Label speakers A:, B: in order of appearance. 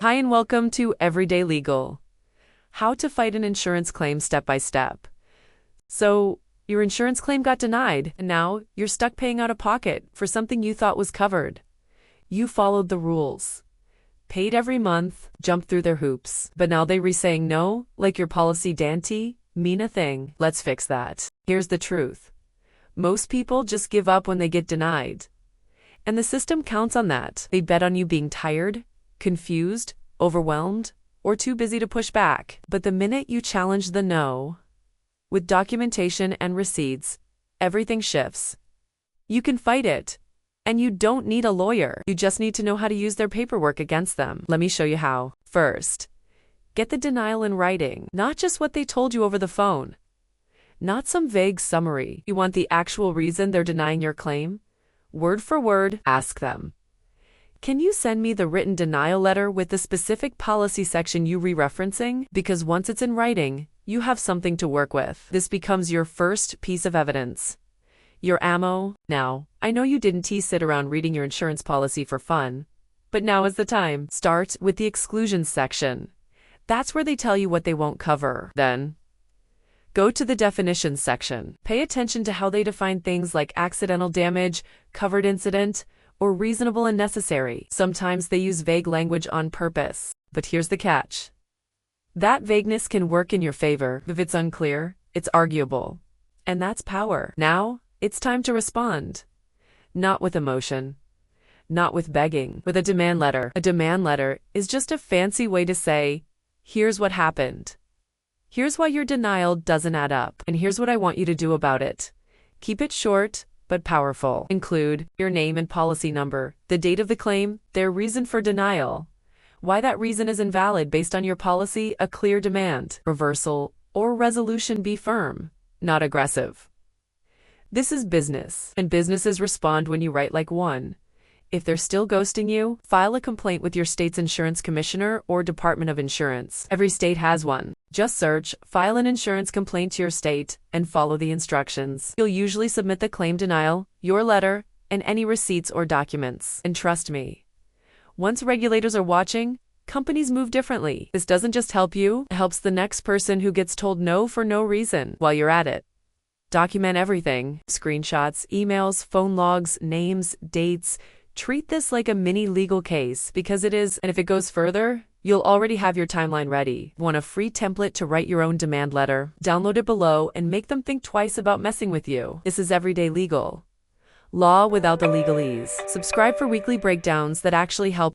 A: Hi and welcome to Everyday Legal. How to fight an insurance claim step by step. So, your insurance claim got denied, and now you're stuck paying out of pocket for something you thought was covered. You followed the rules. Paid every month, jumped through their hoops, but now they re-saying no, like your policy didn't mean a thing. Let's fix that. Here's the truth. Most people just give up when they get denied. And the system counts on that. They bet on you being tired, confused, overwhelmed, or too busy to push back. But the minute you challenge the no, with documentation and receipts, everything shifts. You can fight it. And you don't need a lawyer. You just need to know how to use their paperwork against them. Let me show you how. First, get the denial in writing, not just what they told you over the phone. Not some vague summary. You want the actual reason they're denying your claim? Word for word, ask them. Can you send me the written denial letter with the specific policy section you re-referencing? Because once it's in writing, you have something to work with. This becomes your first piece of evidence. Your ammo. Now, I know you didn't sit around reading your insurance policy for fun, but now is the time. Start with the exclusions section. That's where they tell you what they won't cover. Then, go to the definitions section. Pay attention to how they define things like accidental damage, covered incident, or reasonable and necessary. Sometimes they use vague language on purpose. But here's the catch. That vagueness can work in your favor. If it's unclear, it's arguable. And that's power. Now, it's time to respond. Not with emotion. Not with begging. With a demand letter. A demand letter is just a fancy way to say, here's what happened. Here's why your denial doesn't add up. And here's what I want you to do about it. Keep it short, but powerful. Include your name and policy number, the date of the claim, their reason for denial, why that reason is invalid based on your policy, a clear demand, reversal, or resolution. Be firm, not aggressive. This is business, and businesses respond when you write like one. If they're still ghosting you, file a complaint with your state's insurance commissioner or Department of Insurance. Every state has one. Just search, file an insurance complaint to your state, and follow the instructions. You'll usually submit the claim denial, your letter, and any receipts or documents. And trust me, once regulators are watching, companies move differently. This doesn't just help you, it helps the next person who gets told no for no reason. While you're at it, document everything. Screenshots, emails, phone logs, names, dates. Treat this like a mini legal case because it is, and if it goes further, you'll already have your timeline ready. Want a free template to write your own demand letter? Download it below and make them think twice about messing with you. This is Everyday Legal. Law without the legalese. Subscribe for weekly breakdowns that actually help.